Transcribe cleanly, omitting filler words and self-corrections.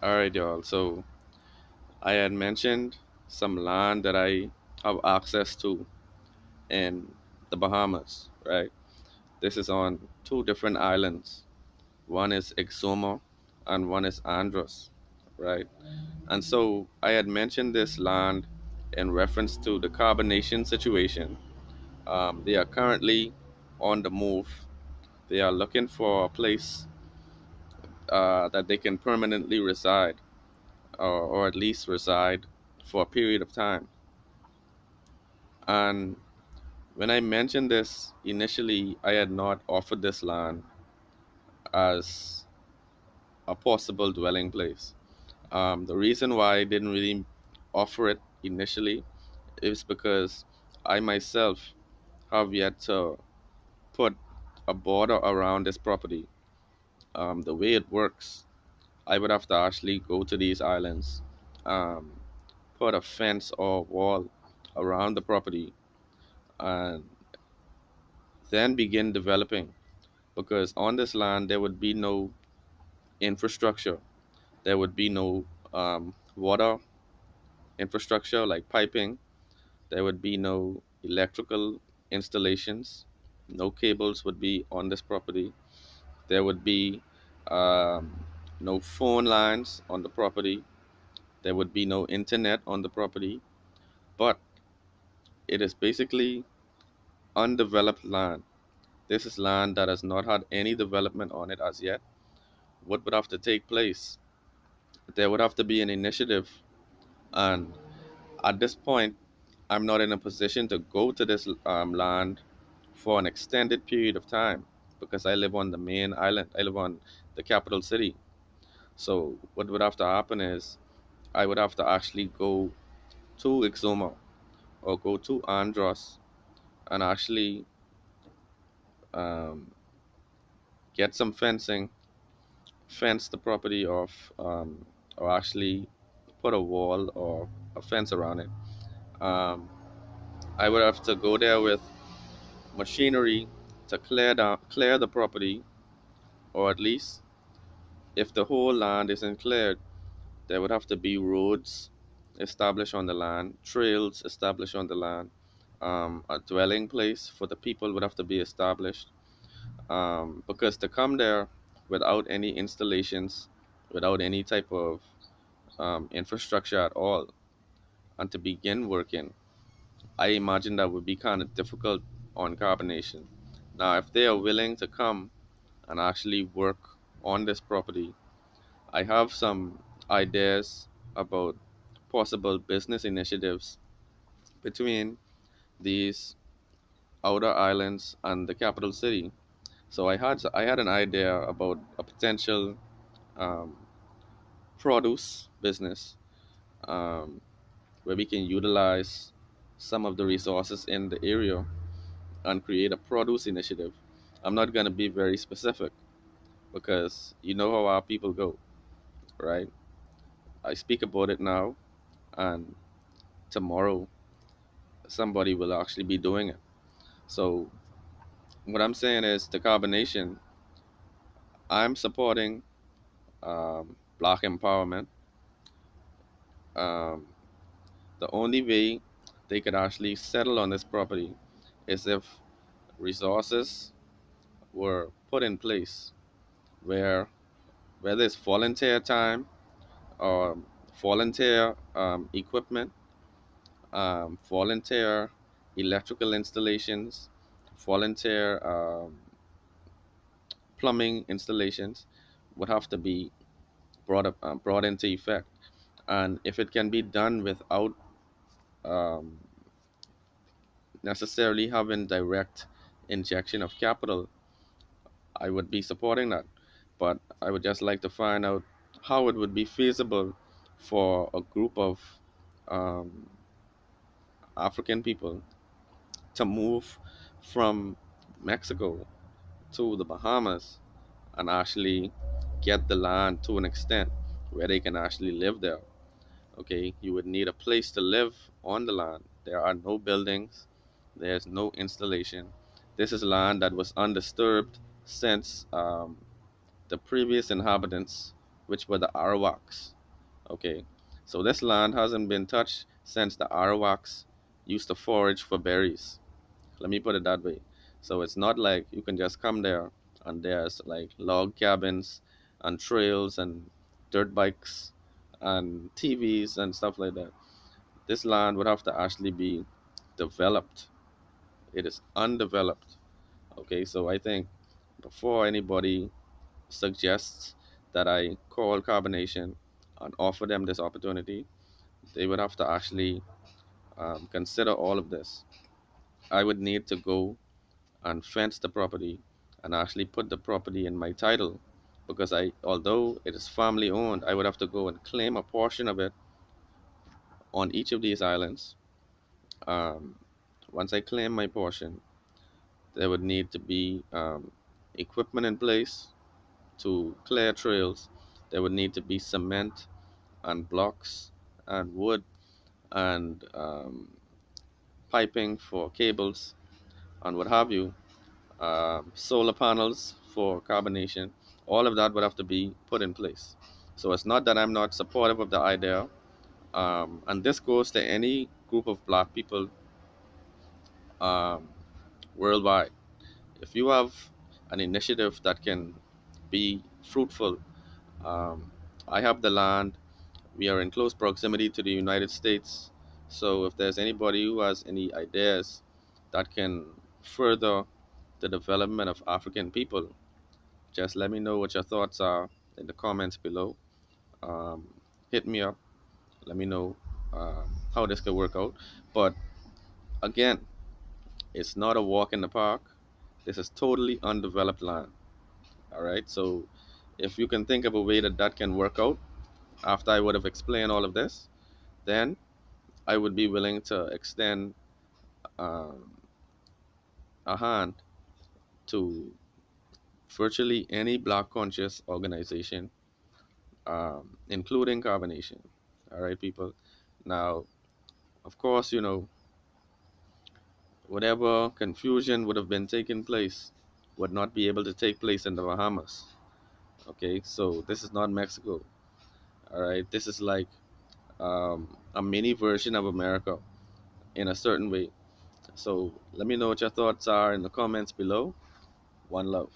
All right, y'all. So I had mentioned some land that I have access to in the Bahamas, right? This is on two different islands. One is Exuma and one is Andros, right? And so I had mentioned this land in reference to the carbonation situation. They are currently on the move. They are looking for a place that they can permanently reside, or at least reside for a period of time. And when I mentioned this initially, I had not offered this land as a possible dwelling place. The reason why I didn't really offer it initially is because I myself have yet to put a border around this property. The way it works, I would have to actually go to these islands, um, put a fence or wall around the property, and then begin developing. Because on this land, there would be no infrastructure. There would be no water infrastructure like piping. There would be no electrical installations. No cables would be on this property. There would be no phone lines on the property. There would be no internet on the property. But it is basically undeveloped land. This is land that has not had any development on it as yet. What would have to take place? There would have to be an initiative. And at this point, I'm not in a position to go to this land for an extended period of time because I live on the main island. I live on the capital city. So what would have to happen is I would have to actually go to Exuma or go to Andros and actually um, get some fencing, fence the property off, or actually put a wall or a fence around it. Um, I would have to go there with machinery to clear the property, or at least if the whole land isn't cleared, there would have to be roads established on the land, trails established on the land, a dwelling place for the people would have to be established. Because to come there without any installations, without any type of infrastructure at all, and to begin working, I imagine that would be kind of difficult on carbonation. Now, if they are willing to come and actually work on this property, I have some ideas about possible business initiatives between these outer islands and the capital city. So I had an idea about a potential um, produce business, um, where we can utilize some of the resources in the area and create a produce initiative. I'm not going to be very specific because you know how our people go, right? I speak about it now, and tomorrow somebody will actually be doing it. So what I'm saying is the carbonation. I'm supporting black empowerment. Um, the only way they could actually settle on this property is if resources were put in place where whether it's volunteer time or volunteer equipment, volunteer electrical installations, volunteer plumbing installations would have to be brought into effect. And if it can be done without um, necessarily having direct injection of capital, I would be supporting that. But I would just like to find out how it would be feasible for a group of um, African people to move from Mexico to the Bahamas and actually get the land to an extent where they can actually live there. Okay, you would need a place to live on the land. There are no buildings, there's no installation. This is land that was undisturbed since the previous inhabitants which were the Arawaks. Okay, so this land hasn't been touched since the Arawaks used to forage for berries. Let me put it that way. So it's not like you can just come there and there's like log cabins and trails and dirt bikes and TVs and stuff like that. This land would have to actually be developed. It is undeveloped. Okay, so I think before anybody suggests that I call carbonation and offer them this opportunity, they would have to actually consider all of this. I would need to go and fence the property and actually put the property in my title because although it is family owned, I would have to go and claim a portion of it on each of these islands. Um, Once I claim my portion, there would need to be equipment in place to clear trails. There would need to be cement and blocks and wood and piping for cables and what have you, solar panels for carbonation. All of that would have to be put in place. So it's not that I'm not supportive of the idea, and this goes to any group of black people um, worldwide. If you have an initiative that can be fruitful, um, I have the land. We are in close proximity to the United States. So if there's anybody who has any ideas that can further the development of African people, just let me know what your thoughts are in the comments below. Um, Hit me up. Let me know how this could work out. But again, it's not a walk in the park. This is totally undeveloped land. All right. So if you can think of a way that that can work out after I would have explained all of this, then I would be willing to extend um, a hand to virtually any black conscious organization, including carbonation. All right, people. Now, of course, whatever confusion would have been taking place would not be able to take place in the Bahamas. Okay, so this is not Mexico. All right, this is like a mini version of America in a certain way. So let me know what your thoughts are in the comments below. One love.